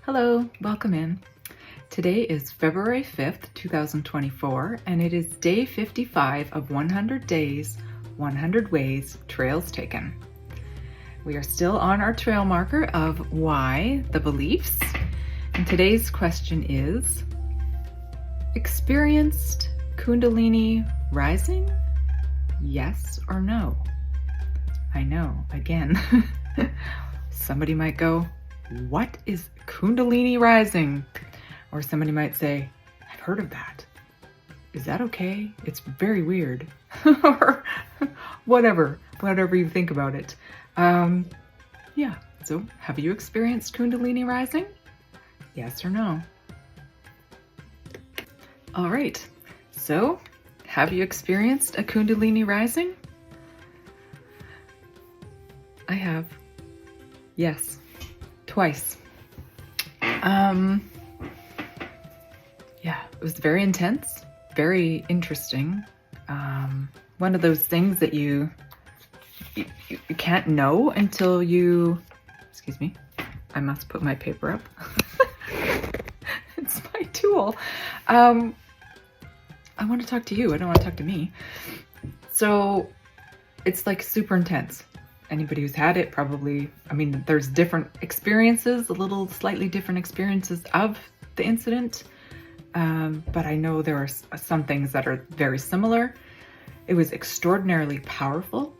Hello, welcome in. Today is February 5th, 2024, and it is day 55 of 100 days, 100 ways, trails taken. We are still on our trail marker of why, the beliefs, and today's question is, experienced Kundalini rising? Yes or no? I know, again, somebody might go, what is Kundalini rising? Or somebody might say, I've heard of that. Is that okay? It's very weird. Or whatever you think about it. Yeah, so have you experienced Kundalini rising? Yes or no? All right, so have you experienced a Kundalini rising? I have. Yes. Twice. Yeah, it was very intense, very interesting. One of those things that you can't know until you, excuse me, I must put my paper up. It's my tool. I want to talk to you. I don't want to talk to me. So it's like super intense. Anybody who's had it probably, there's different experiences, slightly different experiences of the incident. But I know there are some things that are very similar. It was extraordinarily powerful.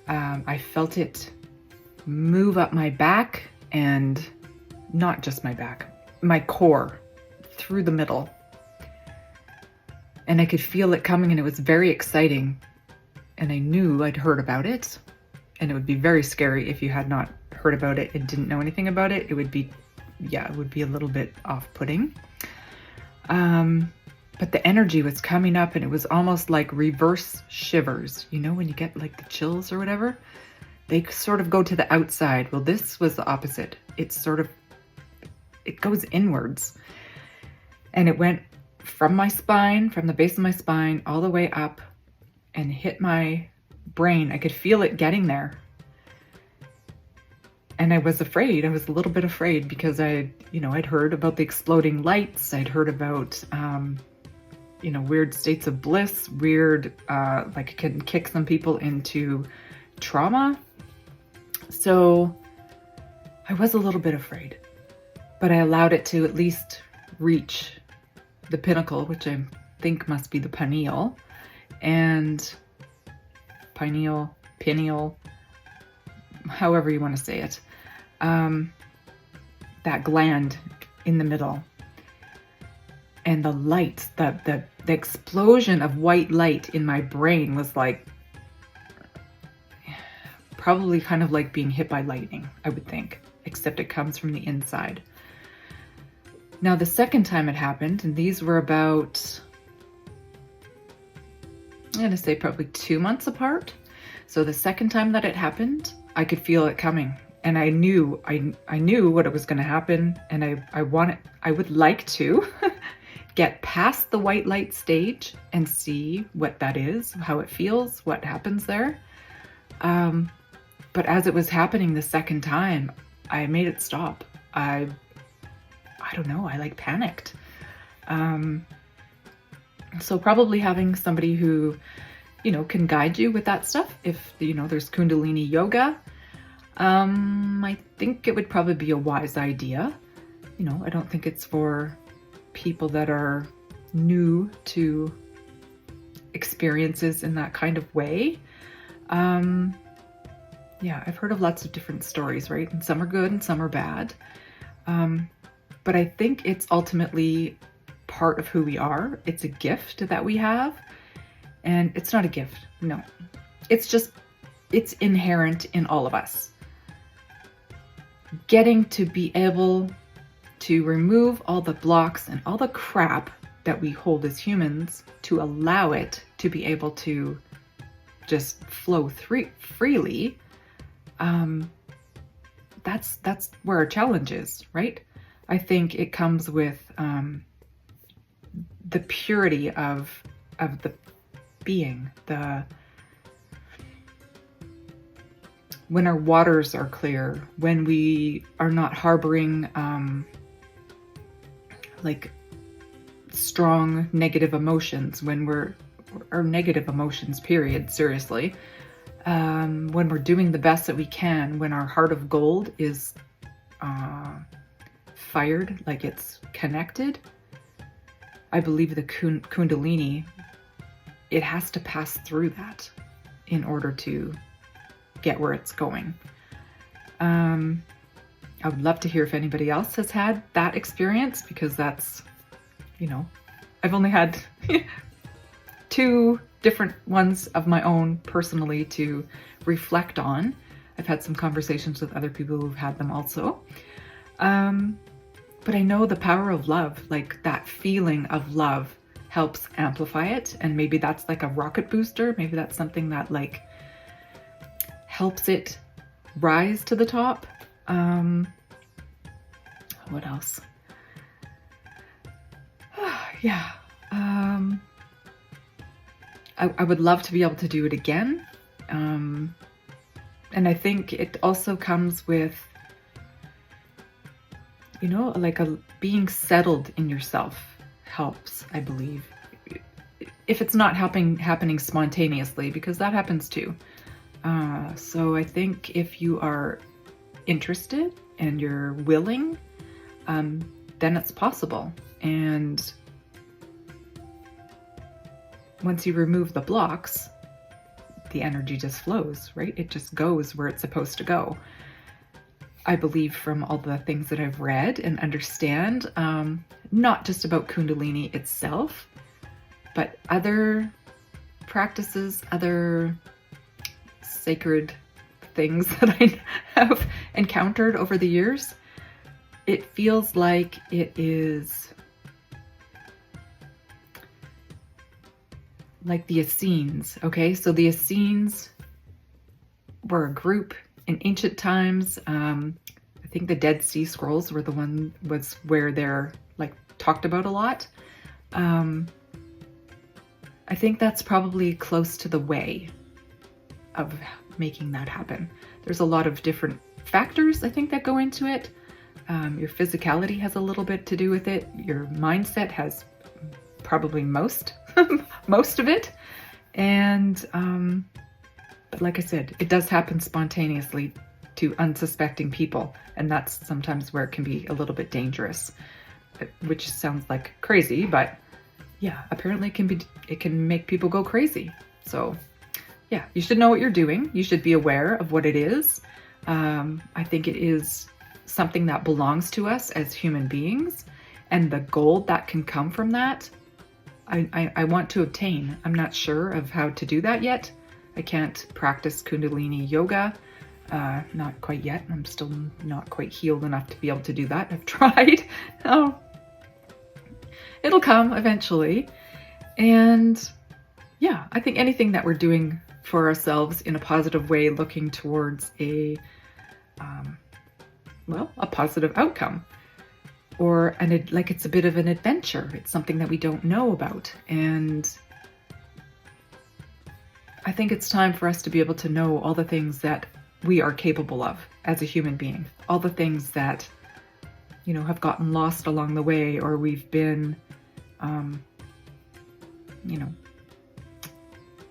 I felt it move up my back, and not just my back, my core, through the middle. And I could feel it coming, and it was very exciting. And I knew I'd heard about it. And it would be very scary if you had not heard about it and didn't know anything about it. It would be a little bit off-putting. But the energy was coming up, and it was almost like reverse shivers. You know, when you get like the chills or whatever, they sort of go to the outside. Well, this was the opposite. It goes inwards. And it went from my spine, from the base of my spine, all the way up and hit my brain. I could feel it getting there. And I was afraid. I was a little bit afraid because I'd heard about the exploding lights. I'd heard about, weird states of bliss, like it can kick some people into trauma. So I was a little bit afraid, but I allowed it to at least reach the pinnacle, which I think must be the pineal, pineal, however you want to say it, that gland in the middle. And the light, the explosion of white light in my brain was like, probably kind of like being hit by lightning, I would think, except it comes from the inside. Now, the second time it happened, and these were about, I'm going to say probably 2 months apart. So the second time that it happened, I could feel it coming, and I knew what it was going to happen. And I would like to get past the white light stage and see what that is, how it feels, what happens there. But as it was happening the second time, I made it stop. I don't know, I like panicked. So probably having somebody who, can guide you with that stuff. If, there's Kundalini yoga, I think it would probably be a wise idea. I don't think it's for people that are new to experiences in that kind of way. Yeah, I've heard of lots of different stories, right? And some are good and some are bad. But I think it's ultimately part of who we are. It's a gift that we have. And it's not a gift, no. It's inherent in all of us. Getting to be able to remove all the blocks and all the crap that we hold as humans, to allow it to be able to just flow freely, that's where our challenge is, right? I think it comes with the purity of the being, when our waters are clear, when we are not harboring like strong negative emotions, or negative emotions, period, seriously. When we're doing the best that we can, when our heart of gold is fired, like it's connected, I believe the Kundalini, it has to pass through that in order to get where it's going. I would love to hear if anybody else has had that experience, because that's, I've only had 2 different ones of my own personally to reflect on. I've had some conversations with other people who've had them also. But I know the power of love, like that feeling of love helps amplify it. And maybe that's like a rocket booster. Maybe that's something that like helps it rise to the top. What else? Yeah. I would love to be able to do it again. And I think it also comes with, like being settled in yourself helps, I believe. If it's not happening spontaneously, because that happens too. So I think if you are interested and you're willing, then it's possible. And once you remove the blocks, the energy just flows, right? It just goes where it's supposed to go. I believe from all the things that I've read and understand, not just about Kundalini itself, but other practices, other sacred things that I have encountered over the years. It feels like it is like the Essenes, okay? So the Essenes were a group in ancient times. I think the Dead Sea Scrolls were was where they're like talked about a lot. I think that's probably close to the way of making that happen. There's a lot of different factors, I think, that go into it. Your physicality has a little bit to do with it. Your mindset has probably most of it. And but like I said, it does happen spontaneously to unsuspecting people, and that's sometimes where it can be a little bit dangerous, which sounds like crazy, but yeah, apparently it can make people go crazy. So yeah, you should know what you're doing. You should be aware of what it is. I think it is something that belongs to us as human beings, and the gold that can come from that, I want to obtain. I'm not sure of how to do that yet. I can't practice Kundalini yoga, not quite yet. I'm still not quite healed enough to be able to do that. I've tried. Oh, it'll come eventually. And yeah, I think anything that we're doing for ourselves in a positive way, looking towards a positive outcome, or like it's a bit of an adventure. It's something that we don't know about, and I think it's time for us to be able to know all the things that we are capable of as a human being, all the things that have gotten lost along the way, or we've been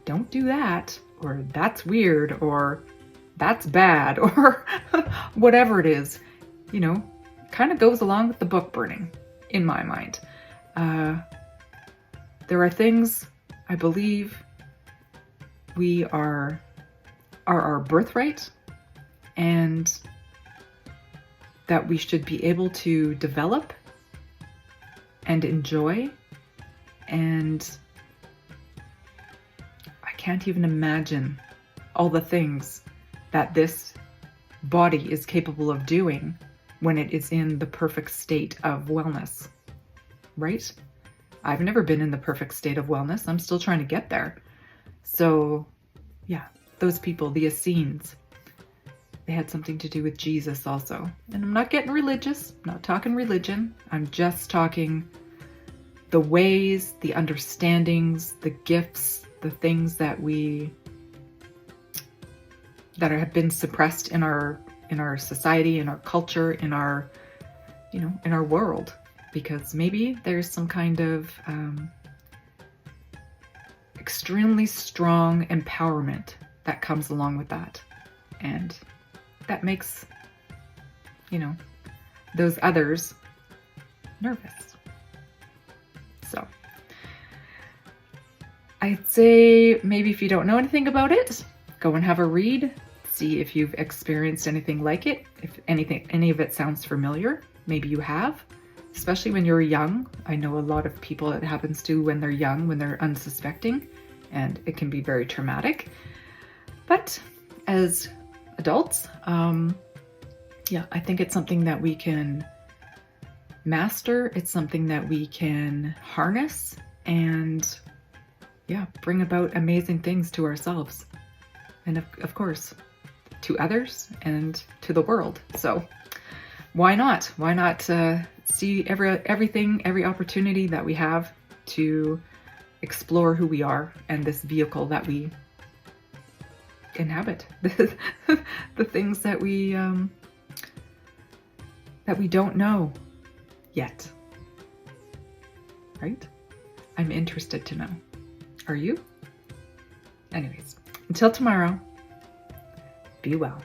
don't do that, or that's weird, or that's bad, or whatever it is, kind of goes along with the book burning, in my mind. There are things I believe we are our birthright, and that we should be able to develop and enjoy. And I can't even imagine all the things that this body is capable of doing when it is in the perfect state of wellness, right? I've never been in the perfect state of wellness. I'm still trying to get there. So yeah, those people, the Essenes, they had something to do with Jesus also. And I'm not getting religious, I'm not talking religion. I'm just talking the ways, the understandings, the gifts, the things that we, that have been suppressed in our society, in our culture, in our, in our world, because maybe there's some kind of extremely strong empowerment that comes along with that, and that makes, those others nervous. So I'd say maybe if you don't know anything about it, go and have a read, see if you've experienced anything like it, if any of it sounds familiar. Maybe you have, especially when you're young. I know a lot of people it happens to when they're young, when they're unsuspecting, and it can be very traumatic. But as adults, yeah, I think it's something that we can master. It's something that we can harness and, yeah, bring about amazing things to ourselves. And of course, to others and to the world. So why not? Why not see every opportunity that we have to explore who we are and this vehicle that we inhabit, the things that we don't know yet, right? I'm interested to know. Are you? Anyways, until tomorrow, be well.